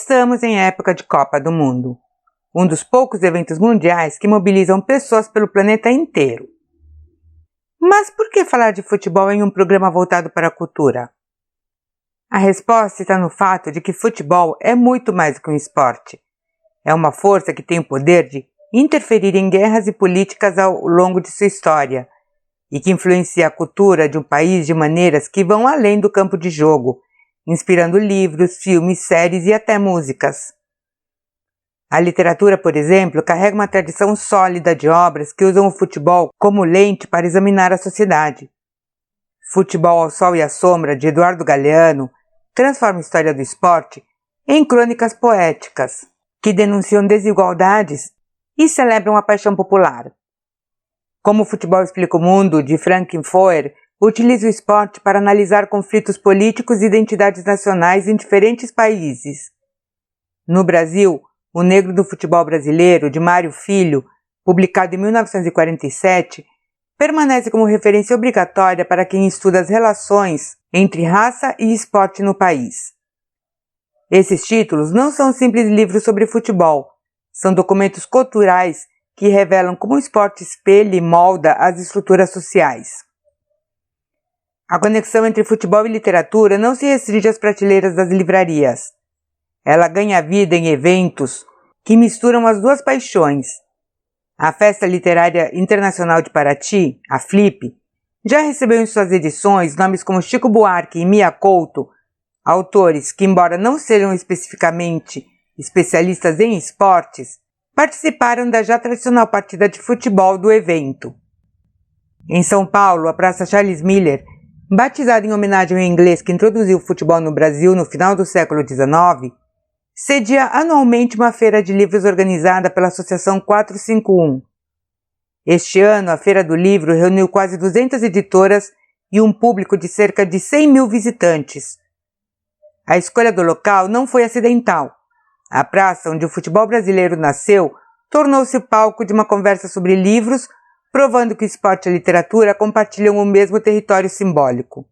Estamos em época de Copa do Mundo, um dos poucos eventos mundiais que mobilizam pessoas pelo planeta inteiro. Mas por que falar de futebol em um programa voltado para a cultura? A resposta está no fato de que futebol é muito mais do que um esporte. É uma força que tem o poder de interferir em guerras e políticas ao longo de sua história e que influencia a cultura de um país de maneiras que vão além do campo de jogo, inspirando livros, filmes, séries e até músicas. A literatura, por exemplo, carrega uma tradição sólida de obras que usam o futebol como lente para examinar a sociedade. Futebol ao Sol e à Sombra, de Eduardo Galeano, transforma a história do esporte em crônicas poéticas, que denunciam desigualdades e celebram a paixão popular. Como o Futebol Explica o Mundo, de Frank Foer, utiliza o esporte para analisar conflitos políticos e identidades nacionais em diferentes países. No Brasil, O Negro do Futebol Brasileiro, de Mário Filho, publicado em 1947, permanece como referência obrigatória para quem estuda as relações entre raça e esporte no país. Esses títulos não são simples livros sobre futebol, são documentos culturais que revelam como o esporte espelha e molda as estruturas sociais. A conexão entre futebol e literatura não se restringe às prateleiras das livrarias. Ela ganha vida em eventos que misturam as duas paixões. A Festa Literária Internacional de Paraty, a FLIP, já recebeu em suas edições nomes como Chico Buarque e Mia Couto, autores que, embora não sejam especificamente especialistas em esportes, participaram da já tradicional partida de futebol do evento. Em São Paulo, a Praça Charles Miller, batizada em homenagem ao inglês que introduziu o futebol no Brasil no final do século XIX, cedia anualmente uma feira de livros organizada pela Associação 451. Este ano, a Feira do Livro reuniu quase 200 editoras e um público de cerca de 100 mil visitantes. A escolha do local não foi acidental. A praça onde o futebol brasileiro nasceu tornou-se o palco de uma conversa sobre livros, provando que o esporte e a literatura compartilham o mesmo território simbólico.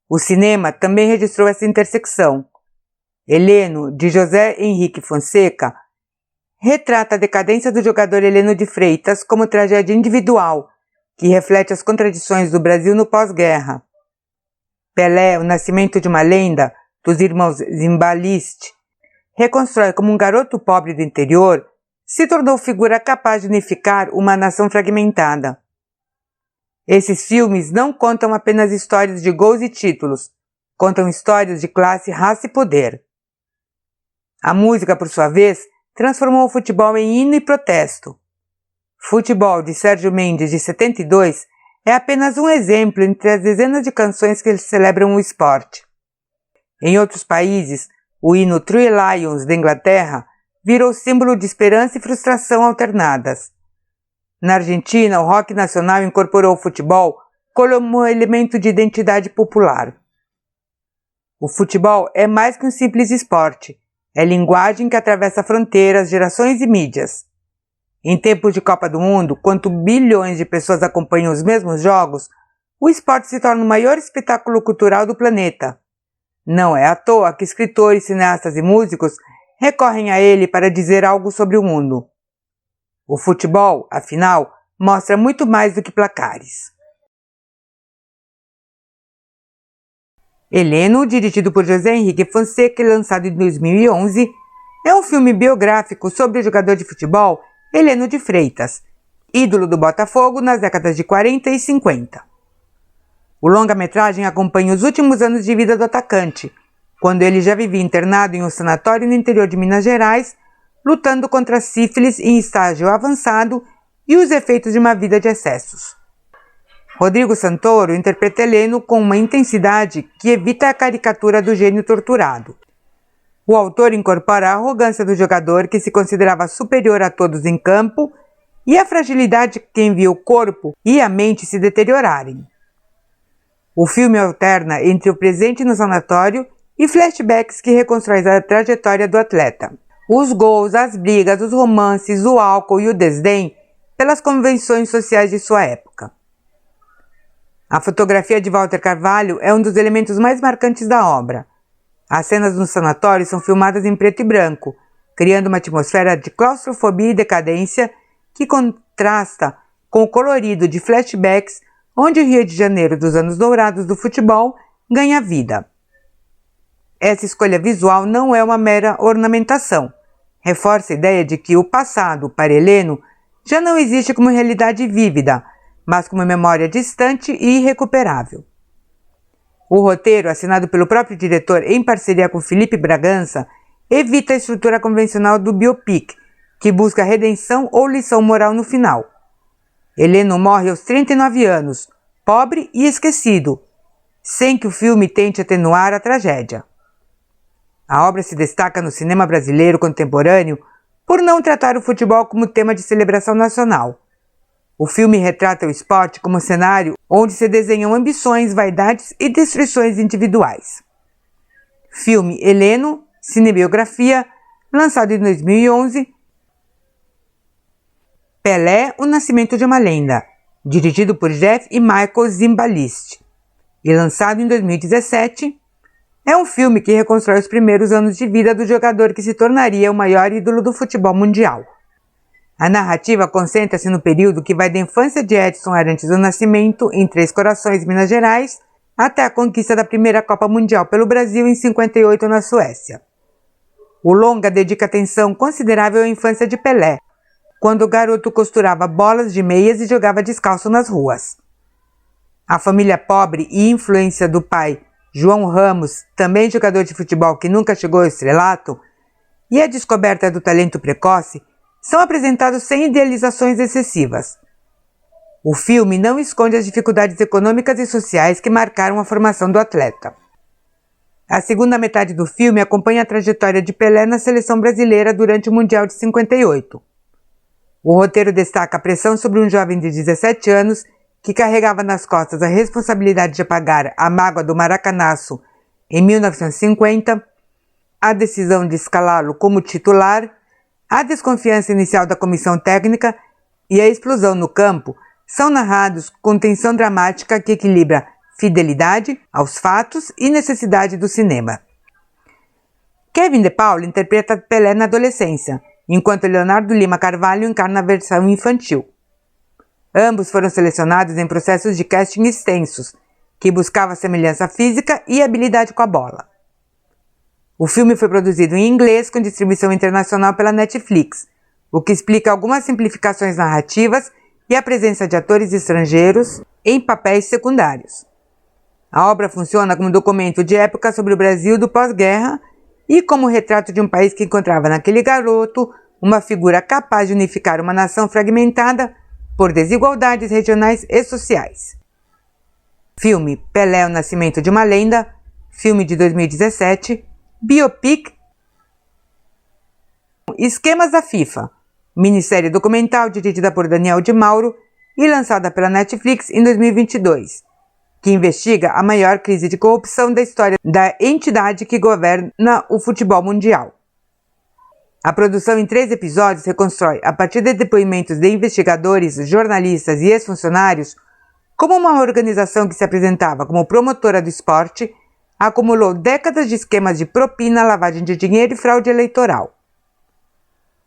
O cinema também registrou essa intersecção. Heleno, de José Henrique Fonseca, retrata a decadência do jogador Heleno de Freitas como tragédia individual, que reflete as contradições do Brasil no pós-guerra. Pelé, o nascimento de uma lenda, dos irmãos Zimbalist, reconstrói como um garoto pobre do interior, se tornou figura capaz de unificar uma nação fragmentada. Esses filmes não contam apenas histórias de gols e títulos, contam histórias de classe, raça e poder. A música, por sua vez, transformou o futebol em hino e protesto. Futebol, de Sérgio Mendes, de 72, é apenas um exemplo entre as dezenas de canções que celebram o esporte. Em outros países, o hino Three Lions, da Inglaterra, virou símbolo de esperança e frustração alternadas. Na Argentina, o rock nacional incorporou o futebol como elemento de identidade popular. O futebol é mais que um simples esporte. É linguagem que atravessa fronteiras, gerações e mídias. Em tempos de Copa do Mundo, quando bilhões de pessoas acompanham os mesmos jogos, o esporte se torna o maior espetáculo cultural do planeta. Não é à toa que escritores, cineastas e músicos recorrem a ele para dizer algo sobre o mundo. O futebol, afinal, mostra muito mais do que placares. Heleno, dirigido por José Henrique Fonseca e lançado em 2011, é um filme biográfico sobre o jogador de futebol Heleno de Freitas, ídolo do Botafogo nas décadas de 40 e 50. O longa-metragem acompanha os últimos anos de vida do atacante, quando ele já vivia internado em um sanatório no interior de Minas Gerais, lutando contra a sífilis em estágio avançado e os efeitos de uma vida de excessos. Rodrigo Santoro interpreta Heleno com uma intensidade que evita a caricatura do gênio torturado. O autor incorpora a arrogância do jogador, que se considerava superior a todos em campo, e a fragilidade que envia o corpo e a mente se deteriorarem. O filme alterna entre o presente no sanatório e flashbacks que reconstroem a trajetória do atleta. Os gols, as brigas, os romances, o álcool e o desdém pelas convenções sociais de sua época. A fotografia de Walter Carvalho é um dos elementos mais marcantes da obra. As cenas no sanatório são filmadas em preto e branco, criando uma atmosfera de claustrofobia e decadência que contrasta com o colorido de flashbacks onde o Rio de Janeiro dos anos dourados do futebol ganha vida. Essa escolha visual não é uma mera ornamentação. Reforça a ideia de que o passado, para Heleno, já não existe como realidade vívida, mas como memória distante e irrecuperável. O roteiro, assinado pelo próprio diretor em parceria com Felipe Bragança, evita a estrutura convencional do biopic, que busca redenção ou lição moral no final. Heleno morre aos 39 anos, pobre e esquecido, sem que o filme tente atenuar a tragédia. A obra se destaca no cinema brasileiro contemporâneo por não tratar o futebol como tema de celebração nacional. O filme retrata o esporte como cenário onde se desenham ambições, vaidades e destruições individuais. Filme Heleno, cinebiografia, lançado em 2011. Pelé, o nascimento de uma lenda, dirigido por Jeff e Michael Zimbalist, e lançado em 2017. É um filme que reconstrói os primeiros anos de vida do jogador que se tornaria o maior ídolo do futebol mundial. A narrativa concentra-se no período que vai da infância de Edson Arantes do Nascimento, em Três Corações, Minas Gerais, até a conquista da primeira Copa Mundial pelo Brasil em 58 na Suécia. O longa dedica atenção considerável à infância de Pelé, quando o garoto costurava bolas de meias e jogava descalço nas ruas. A família pobre e influência do pai, João Ramos, também jogador de futebol que nunca chegou ao estrelato, e a descoberta do talento precoce são apresentados sem idealizações excessivas. O filme não esconde as dificuldades econômicas e sociais que marcaram a formação do atleta. A segunda metade do filme acompanha a trajetória de Pelé na seleção brasileira durante o Mundial de 58. O roteiro destaca a pressão sobre um jovem de 17 anos que carregava nas costas a responsabilidade de apagar a mágoa do Maracanaço em 1950, a decisão de escalá-lo como titular, a desconfiança inicial da comissão técnica e a explosão no campo são narrados com tensão dramática que equilibra fidelidade aos fatos e necessidade do cinema. Kevin De Paulo interpreta Pelé na adolescência, enquanto Leonardo Lima Carvalho encarna a versão infantil. Ambos foram selecionados em processos de casting extensos, que buscava semelhança física e habilidade com a bola. O filme foi produzido em inglês com distribuição internacional pela Netflix, o que explica algumas simplificações narrativas e a presença de atores estrangeiros em papéis secundários. A obra funciona como documento de época sobre o Brasil do pós-guerra e como retrato de um país que encontrava naquele garoto uma figura capaz de unificar uma nação fragmentada por desigualdades regionais e sociais. Filme Pelé, o Nascimento de uma Lenda, filme de 2017, biopic Esquemas da FIFA, minissérie documental dirigida por Daniel de Mauro e lançada pela Netflix em 2022, que investiga a maior crise de corrupção da história da entidade que governa o futebol mundial. A produção em 3 episódios reconstrói, a partir de depoimentos de investigadores, jornalistas e ex-funcionários, como uma organização que se apresentava como promotora do esporte acumulou décadas de esquemas de propina, lavagem de dinheiro e fraude eleitoral.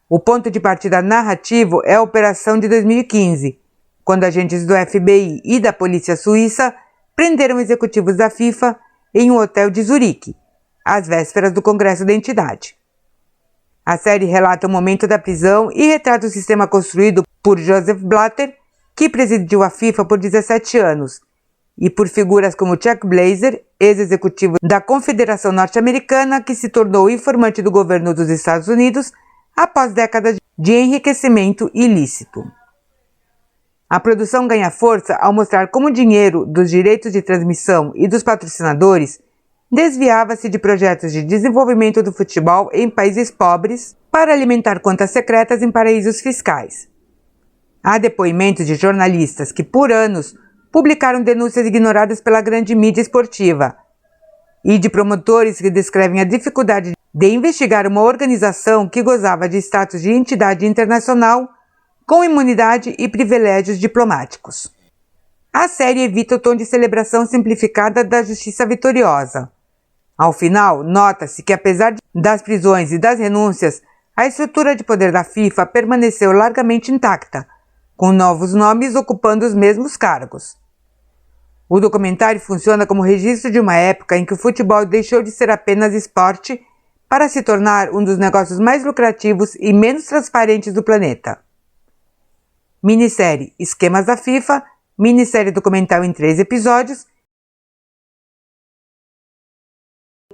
O ponto de partida narrativo é a Operação de 2015, quando agentes do FBI e da polícia suíça prenderam executivos da FIFA em um hotel de Zurique, às vésperas do congresso da entidade. A série relata o momento da prisão e retrata o sistema construído por Joseph Blatter, que presidiu a FIFA por 17 anos, e por figuras como Chuck Blazer, ex-executivo da Confederação Norte-Americana, que se tornou informante do governo dos Estados Unidos após décadas de enriquecimento ilícito. A produção ganha força ao mostrar como o dinheiro dos direitos de transmissão e dos patrocinadores desviava-se de projetos de desenvolvimento do futebol em países pobres para alimentar contas secretas em paraísos fiscais. Há depoimentos de jornalistas que, por anos, publicaram denúncias ignoradas pela grande mídia esportiva e de promotores que descrevem a dificuldade de investigar uma organização que gozava de status de entidade internacional com imunidade e privilégios diplomáticos. A série evita o tom de celebração simplificada da justiça vitoriosa. Ao final, nota-se que apesar das prisões e das renúncias, a estrutura de poder da FIFA permaneceu largamente intacta, com novos nomes ocupando os mesmos cargos. O documentário funciona como registro de uma época em que o futebol deixou de ser apenas esporte para se tornar um dos negócios mais lucrativos e menos transparentes do planeta. Minissérie Esquemas da FIFA, minissérie documental em 3 episódios.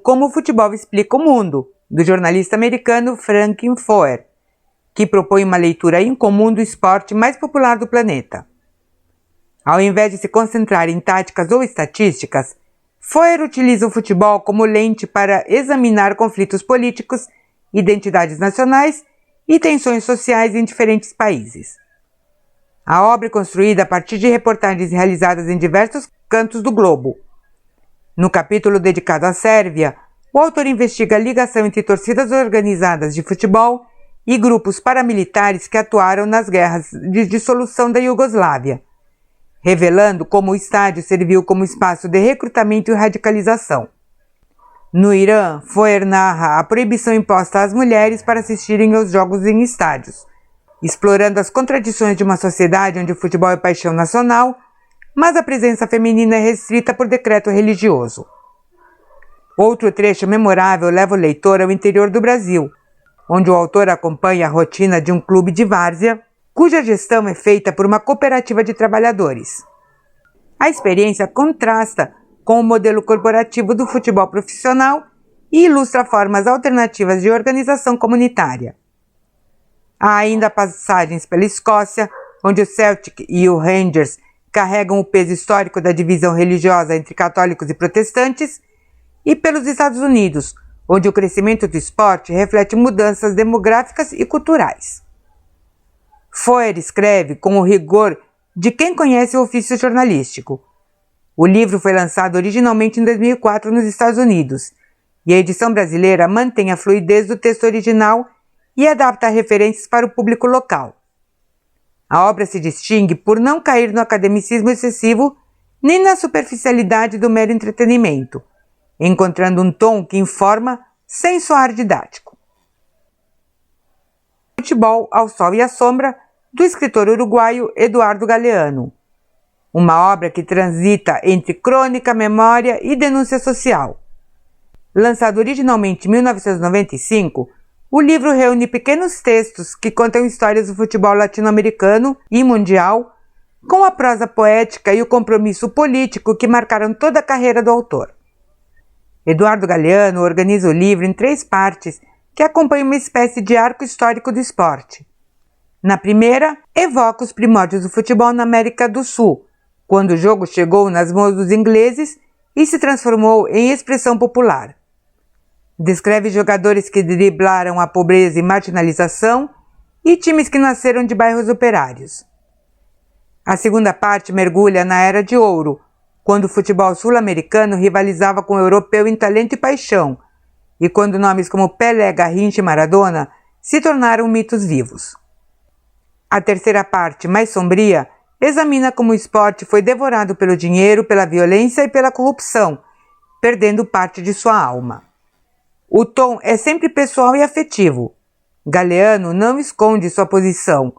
Como o futebol explica o mundo, do jornalista americano Frank Foer, que propõe uma leitura incomum do esporte mais popular do planeta. Ao invés de se concentrar em táticas ou estatísticas, Foer utiliza o futebol como lente para examinar conflitos políticos, identidades nacionais e tensões sociais em diferentes países. A obra é construída a partir de reportagens realizadas em diversos cantos do globo. No capítulo dedicado à Sérvia, o autor investiga a ligação entre torcidas organizadas de futebol e grupos paramilitares que atuaram nas guerras de dissolução da Iugoslávia, revelando como o estádio serviu como espaço de recrutamento e radicalização. No Irã, Foer narra a proibição imposta às mulheres para assistirem aos jogos em estádios, explorando as contradições de uma sociedade onde o futebol é paixão nacional, mas a presença feminina é restrita por decreto religioso. Outro trecho memorável leva o leitor ao interior do Brasil, onde o autor acompanha a rotina de um clube de várzea, cuja gestão é feita por uma cooperativa de trabalhadores. A experiência contrasta com o modelo corporativo do futebol profissional e ilustra formas alternativas de organização comunitária. Há ainda passagens pela Escócia, onde o Celtic e o Rangers carregam o peso histórico da divisão religiosa entre católicos e protestantes, e pelos Estados Unidos, onde o crescimento do esporte reflete mudanças demográficas e culturais. Foer escreve com o rigor de quem conhece o ofício jornalístico. O livro foi lançado originalmente em 2004 nos Estados Unidos, e a edição brasileira mantém a fluidez do texto original e adapta referências para o público local. A obra se distingue por não cair no academicismo excessivo nem na superficialidade do mero entretenimento, encontrando um tom que informa sem soar didático. Futebol ao Sol e à Sombra, do escritor uruguaio Eduardo Galeano. Uma obra que transita entre crônica, memória e denúncia social. Lançado originalmente em 1995, o livro reúne pequenos textos que contam histórias do futebol latino-americano e mundial, com a prosa poética e o compromisso político que marcaram toda a carreira do autor. Eduardo Galeano organiza o livro em 3 partes que acompanham uma espécie de arco histórico do esporte. Na primeira, evoca os primórdios do futebol na América do Sul, quando o jogo chegou nas mãos dos ingleses e se transformou em expressão popular. Descreve jogadores que driblaram a pobreza e marginalização e times que nasceram de bairros operários. A segunda parte mergulha na Era de Ouro, quando o futebol sul-americano rivalizava com o europeu em talento e paixão, e quando nomes como Pelé, Garrincha e Maradona se tornaram mitos vivos. A terceira parte, mais sombria, examina como o esporte foi devorado pelo dinheiro, pela violência e pela corrupção, perdendo parte de sua alma. O tom é sempre pessoal e afetivo. Galeano não esconde sua posição,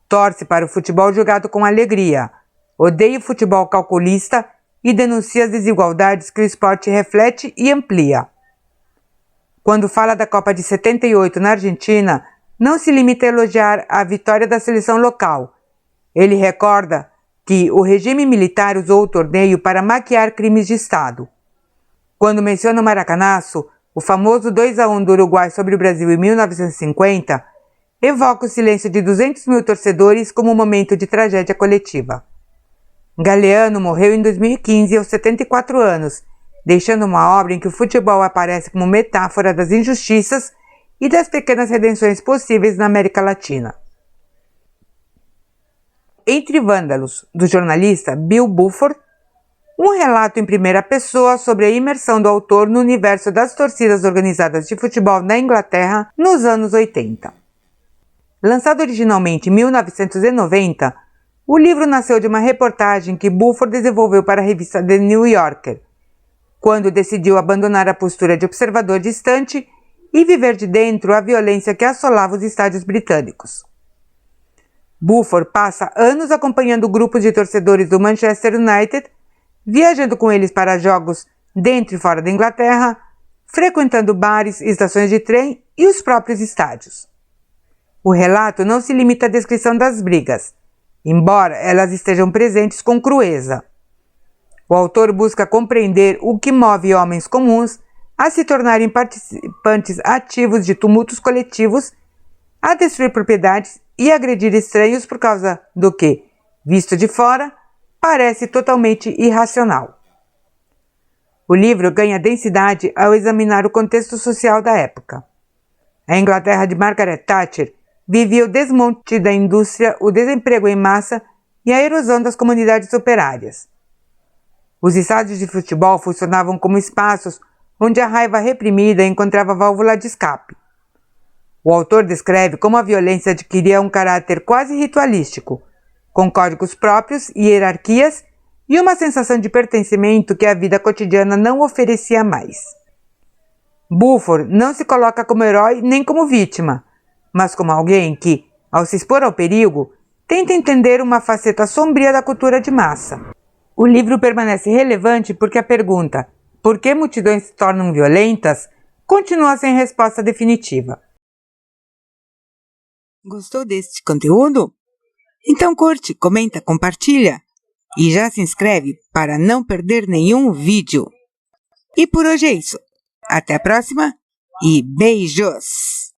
torce para o futebol jogado com alegria, odeia o futebol calculista e denuncia as desigualdades que o esporte reflete e amplia. Quando fala da Copa de 78 na Argentina, não se limita a elogiar a vitória da seleção local. Ele recorda que o regime militar usou o torneio para maquiar crimes de Estado. Quando menciona o Maracanazo, o famoso 2-1 do Uruguai sobre o Brasil em 1950, evoca o silêncio de 200 mil torcedores como um momento de tragédia coletiva. Galeano morreu em 2015 aos 74 anos, deixando uma obra em que o futebol aparece como metáfora das injustiças e das pequenas redenções possíveis na América Latina. Entre Vândalos, do jornalista Bill Buford, um relato em primeira pessoa sobre a imersão do autor no universo das torcidas organizadas de futebol na Inglaterra nos anos 80. Lançado originalmente em 1990, o livro nasceu de uma reportagem que Buford desenvolveu para a revista The New Yorker, quando decidiu abandonar a postura de observador distante e viver de dentro a violência que assolava os estádios britânicos. Buford passa anos acompanhando grupos de torcedores do Manchester United, viajando com eles para jogos dentro e fora da Inglaterra, frequentando bares, estações de trem e os próprios estádios. O relato não se limita à descrição das brigas, embora elas estejam presentes com crueza. O autor busca compreender o que move homens comuns a se tornarem participantes ativos de tumultos coletivos, a destruir propriedades e agredir estranhos por causa do que, visto de fora, parece totalmente irracional. O livro ganha densidade ao examinar o contexto social da época. A Inglaterra de Margaret Thatcher vivia o desmonte da indústria, o desemprego em massa e a erosão das comunidades operárias. Os estádios de futebol funcionavam como espaços onde a raiva reprimida encontrava válvula de escape. O autor descreve como a violência adquiria um caráter quase ritualístico, com códigos próprios e hierarquias e uma sensação de pertencimento que a vida cotidiana não oferecia mais. Buford não se coloca como herói nem como vítima, mas como alguém que, ao se expor ao perigo, tenta entender uma faceta sombria da cultura de massa. O livro permanece relevante porque a pergunta "por que multidões se tornam violentas?" continua sem resposta definitiva. Gostou deste conteúdo? Então curte, comenta, compartilha e já se inscreve para não perder nenhum vídeo. E por hoje é isso. Até a próxima e beijos!